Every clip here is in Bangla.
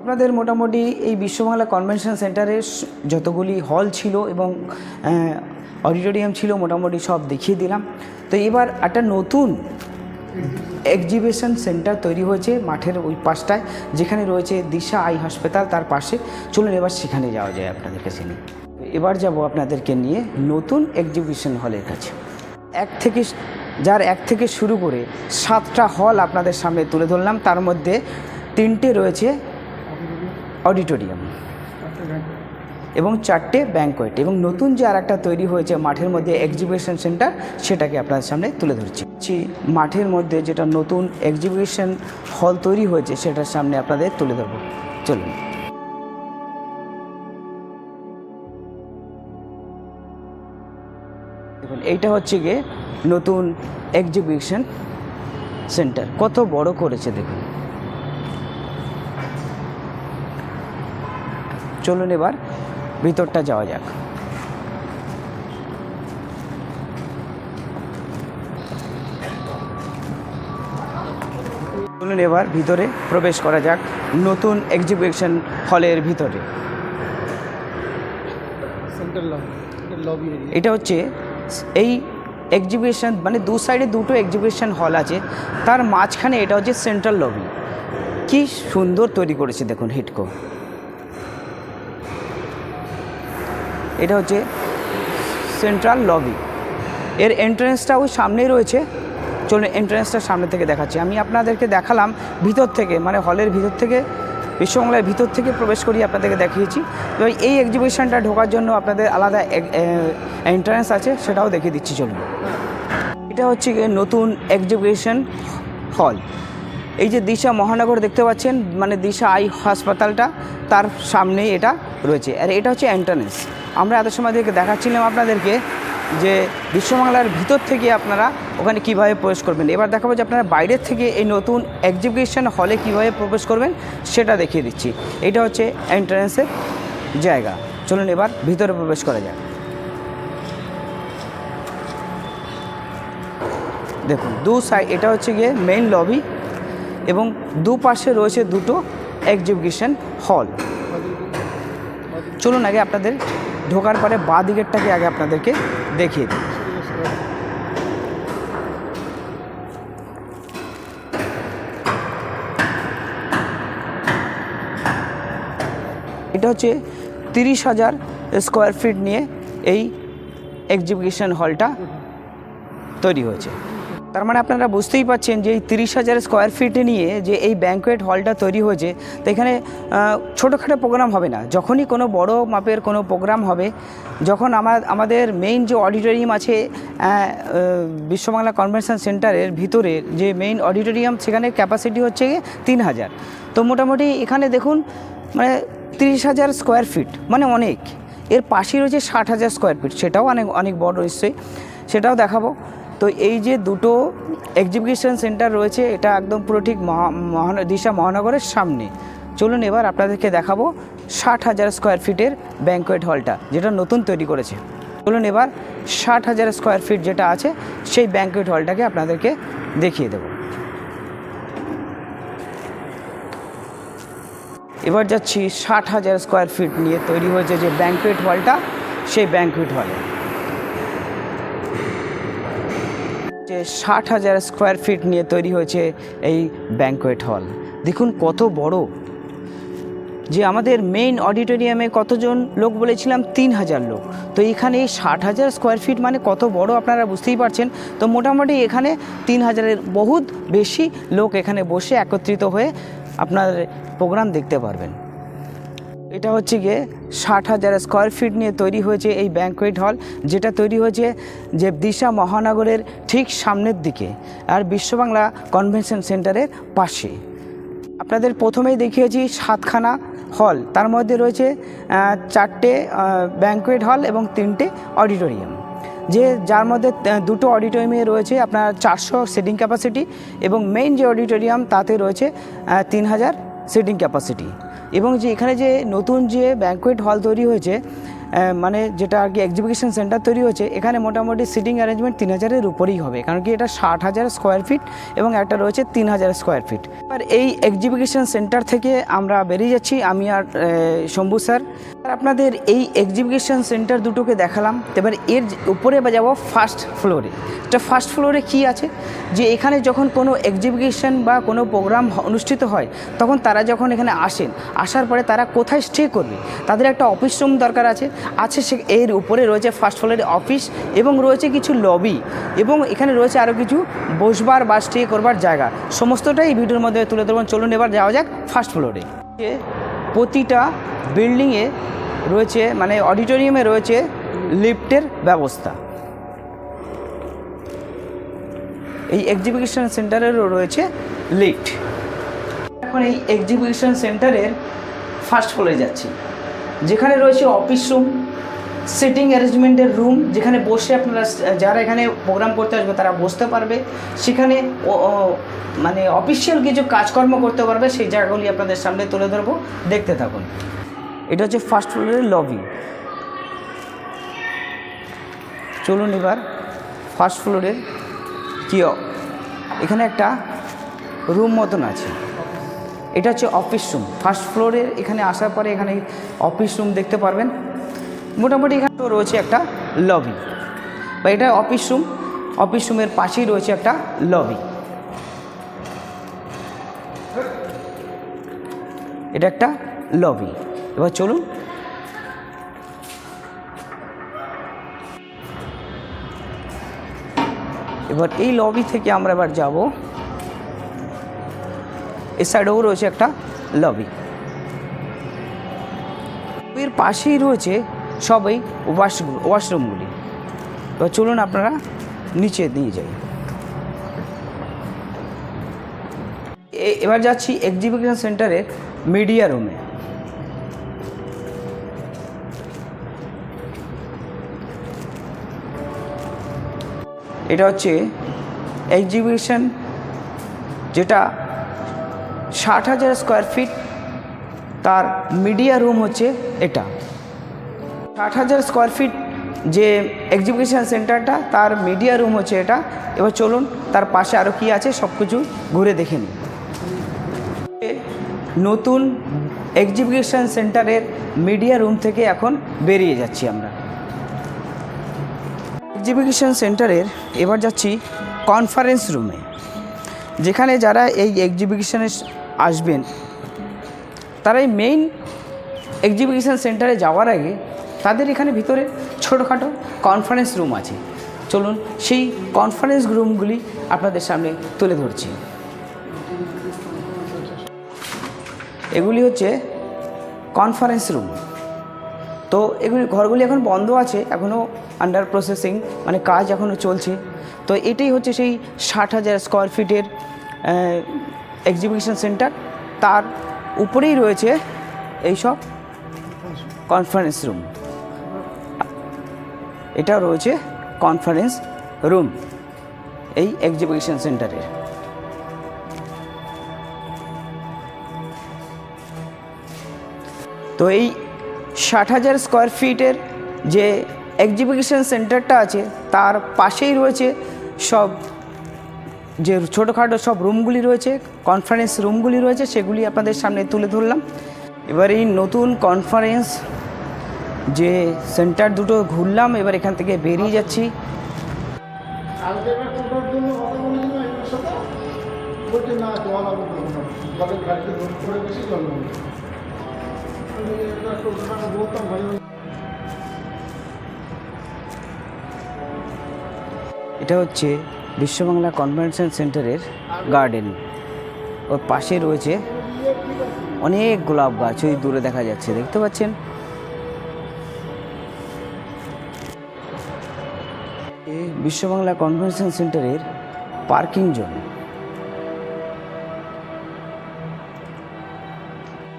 আপনাদের মোটামুটি এই বিশ্ববাংলা কনভেনশন সেন্টারে যতগুলি হল ছিল এবং অডিটোরিয়াম ছিল মোটামুটি সব দেখিয়ে দিলাম। তো এবার একটা নতুন এক্সিবিশন সেন্টার তৈরি হয়েছে মাঠের ওই পাশটায়, যেখানে রয়েছে দিশা আই হাসপাতাল, তার পাশে। চলুন এবার সেখানে যাওয়া যায় আপনাদের কাছে নিয়ে। এবার যাব আপনাদেরকে নিয়ে নতুন এক্সিবিশন হলের কাছে। এক থেকে শুরু করে 7টা হল আপনাদের সামনে তুলে ধরলাম। তার মধ্যে 3টে রয়েছে অডিটোরিয়াম এবং 4টে ব্যাংকোয়েট, এবং নতুন যে আরেকটা তৈরি হয়েছে মাঠের মধ্যে এক্সিবিশন সেন্টার, সেটাকে আপনাদের সামনে তুলে ধরছি। মাঠের মধ্যে যেটা নতুন এক্সিবিশন হল তৈরি হয়েছে সেটার সামনে আপনাদের তুলে ধরব। চলুন। দেখুন, এইটা হচ্ছে গিয়ে নতুন এক্সিবিশন সেন্টার। কত বড় করেছে দেখুন। চলুন এবার ভিতরটা যাওয়া যাক। চলুন এবার ভিতরে প্রবেশ করা যাক, নতুন এক্সিবিশন হলের ভিতরে। এটা হচ্ছে এই এক্সিবিশন, মানে দু সাইডে দুটো এক্সিবিশন হল আছে, তার মাঝখানে এটা হচ্ছে সেন্ট্রাল লবি। কি সুন্দর তৈরি করেছে দেখুন হিটকো। এটা হচ্ছে সেন্ট্রাল লবি, এর এন্ট্রান্সটা ওই সামনেই রয়েছে। চলুন এন্ট্রান্সটা সামনে থেকে দেখাচ্ছি। আমি আপনাদেরকে দেখালাম ভিতর থেকে, মানে হলের ভিতর থেকে, বিশ্ববাংলার ভিতর থেকে প্রবেশ করিয়ে আপনাদেরকে দেখিয়েছি। তো এই এক্সিবিশনটা ঢোকার জন্য আপনাদের আলাদা এন্ট্রান্স আছে, সেটাও দেখিয়ে দিচ্ছি। চলুন। এটা হচ্ছে নতুন এক্সিবিশন হল। এই যে দিশা মহানগর দেখতে পাচ্ছেন, মানে দিশা আই হাসপাতালটা, তার সামনেই এটা রয়েছে। আর এটা হচ্ছে এন্ট্রান্স। আমরা এত সময় থেকে দেখাচ্ছিলাম আপনাদেরকে যে বিশ্ববাংলার ভিতর থেকে আপনারা ওখানে কিভাবে প্রবেশ করবেন। এবার দেখাবো যে আপনারা বাইরের থেকে এই নতুন এক্সিবিশন হলে কিভাবে প্রবেশ করবেন সেটা দেখিয়ে দিচ্ছি। এটা হচ্ছে এন্ট্রান্সের জায়গা। চলুন এবার ভিতরে প্রবেশ করা যাক। দেখুন দু সাইড, এটা হচ্ছে গিয়ে মেইন লবি এবং দুপাশে রয়েছে দুটো এক্সিবিশন হল। চলুন আগে আপনাদের ঢোকার পরে বাঁ দিকেরটাকে আগে আপনাদেরকে দেখিয়ে দিই। এটা হচ্ছে 30,000 স্কোয়ার ফিট নিয়ে এই এক্সিবিশন হলটা তৈরি হয়েছে। তার মানে আপনারা বুঝতেই পাচ্ছেন যে এই 30,000 স্কোয়ার ফিটে নিয়ে যে এই ব্যাংকোয়েট হলটা তৈরি হয়েছে, তো এখানে ছোটোখাটো প্রোগ্রাম হবে না। যখনই কোনো বড় মাপের কোনো প্রোগ্রাম হবে, যখন আমাদের মেইন যে অডিটোরিয়াম আছে বিশ্ববাংলা কনভেনশন সেন্টারের ভিতরে যে মেইন অডিটোরিয়াম, সেখানে ক্যাপাসিটি হচ্ছে 3,000। তো মোটামুটি এখানে দেখুন মানে 30,000 স্কোয়ার ফিট মানে অনেক। এর পাশে রয়েছে 60,000 স্কোয়ার ফিট, সেটাও অনেক বড় নিশ্চয়ই, সেটাও দেখাবো। তো এই যে দুটো এক্সিবিশন সেন্টার রয়েছে, এটা একদম পুরো ঠিক দিশা মহানগরের সামনে। চলুন এবার আপনাদেরকে দেখাবো 60,000 স্কোয়ার ফিটের ব্যাংকোয়েট হলটা, যেটা নতুন তৈরি করেছে। চলুন এবার 60,000 স্কোয়ার ফিট যেটা আছে সেই ব্যাংকোয়েট হলটাকে আপনাদেরকে দেখিয়ে দেব। এবার যাচ্ছি 60,000 স্কোয়ার ফিট নিয়ে তৈরি হয়েছে যে ব্যাংকোয়েট হলটা, সেই ব্যাংকোয়েট হলে। 60,000 স্কোয়ার ফিট নিয়ে তৈরি হয়েছে এই ব্যাংকোয়েট হল। দেখুন কত বড়। যে আমাদের মেইন অডিটোরিয়ামে কতজন লোক বলেছিলাম? 3,000 লোক। তো এখানে 60,000 স্কোয়ার ফিট মানে কত বড় আপনারা বুঝতেই পারছেন। তো মোটামুটি এখানে 3,000-এর বহুত বেশি লোক এখানে বসে একত্রিত হয়ে আপনার প্রোগ্রাম দেখতে পারবেন। এটা হচ্ছে গিয়ে 60,000 স্কোয়ার ফিট নিয়ে তৈরি হয়েছে এই ব্যাংকোয়েট হল, যেটা তৈরি হয়েছে যে দিশা মহানগরের ঠিক সামনের দিকে আর বিশ্ববাংলা কনভেনশন সেন্টারের পাশে। আপনাদের প্রথমেই দেখিয়েছি 7খানা হল, তার মধ্যে রয়েছে 4টে ব্যাংকোয়েট হল এবং 3টে অডিটোরিয়াম, যার মধ্যে দুটো অডিটোরিয়ামে রয়েছে আপনার 400 সিটিং ক্যাপাসিটি এবং মেইন যে অডিটোরিয়াম তাতে রয়েছে 3,000 সিটিং ক্যাপাসিটি। এবং যে এখানে যে নতুন যে ব্যাংকোয়েট হল তৈরি হয়েছে মানে যেটা আর কি এক্সিবিশন সেন্টার তৈরি হচ্ছে, এখানে মোটামুটি সিটিং অ্যারেঞ্জমেন্ট 3000-এর উপরেই হবে, কারণ কি এটা 60,000 স্কোয়ার ফিট এবং একটা রয়েছে 3000 স্কোয়ার ফিট। এবার এই এক্সিবিশন সেন্টার থেকে আমরা বেরিয়ে যাচ্ছি, আমি আর শম্ভু স্যার। আপনাদের এই এক্সিবিশন সেন্টার দুটোকে দেখালাম। এবার এর উপরে যাবো ফার্স্ট ফ্লোরে। এটা ফার্স্ট ফ্লোরে কী আছে, যে এখানে যখন কোনো এক্সিবিশন বা কোনো প্রোগ্রাম অনুষ্ঠিত হয়, তখন তারা যখন এখানে আসেন, আসার পরে তারা কোথায় স্টে করবে, তাদের একটা অফিস রুম দরকার আছে। সে এর উপরে রয়েছে ফার্স্ট ফ্লোরে অফিস এবং রয়েছে কিছু লবি এবং এখানে রয়েছে আরও কিছু বসবার বা স্টে করবার জায়গা। সমস্তটাই এই ভিডিওর মধ্যে তুলে ধরবেন। চলুন এবার যাওয়া যাক ফার্স্ট ফ্লোরে। প্রতিটা বিল্ডিংয়ে রয়েছে, মানে অডিটোরিয়ামে রয়েছে লিফটের ব্যবস্থা। এই এক্সিবিশন সেন্টারেরও রয়েছে লিফট। এখন এই এক্সিবিশন সেন্টারের ফার্স্ট ফ্লোরে যাচ্ছি, যেখানে রয়েছে অফিস রুম, সিটিং অ্যারেঞ্জমেন্টের রুম, যেখানে বসে আপনারা যারা এখানে প্রোগ্রাম করতে আসবে তারা বসতে পারবে, সেখানে মানে অফিসিয়াল কিছু কাজকর্ম করতে পারবে। সেই জায়গাগুলি আপনাদের সামনে তুলে ধরবো, দেখতে থাকুন। এটা হচ্ছে ফার্স্ট ফ্লোরের লবি। চলুন এবার ফার্স্ট ফ্লোরের কি এখানে একটা রুম মতন আছে, এটা হচ্ছে অফিস রুম। ফার্স্ট ফ্লোরের এখানে আসার পরে এখানে অফিস রুম দেখতে পারবেন। মোটামুটি এখানে তো রয়েছে একটা লবি, বা এটা অফিস রুম। অফিস রুমের পাশেই রয়েছে একটা লবি। এটা একটা লবি। এবার চলুন এবার এই লবি থেকে আমরা এবার যাব, এই সাইডেও রয়েছে একটা লবি। এর পাশেই রয়েছে সবই ওয়াশরুমগুলি। এবার চলুন আপনারা নিচে দিয়ে যাই। এবার যাচ্ছি এক্সিবিশন সেন্টারের মিডিয়া রুমে। এটা হচ্ছে এক্সিবিশন, যেটা 60,000 স্কোয়ার ফিট, তার মিডিয়া রুম হচ্ছে এটা। 60,000 স্কোয়ার ফিট যে এক্সিবিশন সেন্টারটা, তার মিডিয়া রুম হচ্ছে এটা। এবার চলুন তার পাশে আরও কী আছে সব কিছু ঘুরে দেখে নিই। নতুন এক্সিবিশন সেন্টারের মিডিয়া রুম থেকে এখন বেরিয়ে যাচ্ছি আমরা। এক্সিবিশন সেন্টারের এবার যাচ্ছি কনফারেন্স রুমে, যেখানে যারা এই এক্সিবিশনে আসবেন তারা এই মেইন এক্সিবিশন সেন্টারে যাওয়ার আগে তাদের এখানে ভিতরে ছোটোখাটো কনফারেন্স রুম আছে। চলুন সেই কনফারেন্স রুমগুলি আপনাদের সামনে তুলে ধরছি। এগুলি হচ্ছে কনফারেন্স রুম। তো এগুলি ঘরগুলি এখন বন্ধ আছে, এখনও আন্ডার প্রসেসিং, মানে কাজ এখনও চলছে। তো এটাই হচ্ছে সেই 60,000 স্কোয়ার ফিটের এক্সিবিশন সেন্টার। তার উপরেই রয়েছে এইসব কনফারেন্স রুম। এটা রয়েছে কনফারেন্স রুম এই এক্সিবিশন সেন্টারের। তো এই 60,000 স্কোয়ার ফিটের যে এক্সিবিশন সেন্টারটা আছে, তার পাশেই রয়েছে সব যে ছোটোখাটো সব রুমগুলি রয়েছে, কনফারেন্স রুমগুলি রয়েছে, সেগুলি আপনাদের সামনে তুলে ধরলাম। এবার এই নতুন কনফারেন্স যে সেন্টার দুটো ঘুরলাম, এবার এখান থেকে বেরিয়ে যাচ্ছি। এটা হচ্ছে বিশ্ববাংলা কনভেনশন সেন্টারের গার্ডেন। ওর পাশে রয়েছে অনেক গোলাপ গাছ, ওই দূরে দেখা যাচ্ছে, দেখতে পাচ্ছেন। বিশ্ববাংলা কনভেনশন সেন্টারের পার্কিং জোন।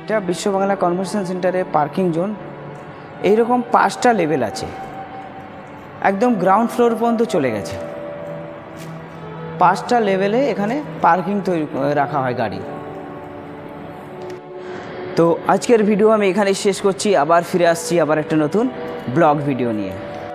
এটা বিশ্ববাংলা কনভেনশন সেন্টারের পার্কিং জোন। এইরকম 5টা লেভেল আছে, একদম গ্রাউন্ড ফ্লোর পর্যন্ত চলে গেছে। 5টা লেভেলে এখানে পার্কিং তৈরি রাখা হয় গাড়ি। তো আজকের ভিডিও আমি এখানেই শেষ করছি, আবার ফিরে আসছি আবার একটা নতুন ব্লগ ভিডিও নিয়ে।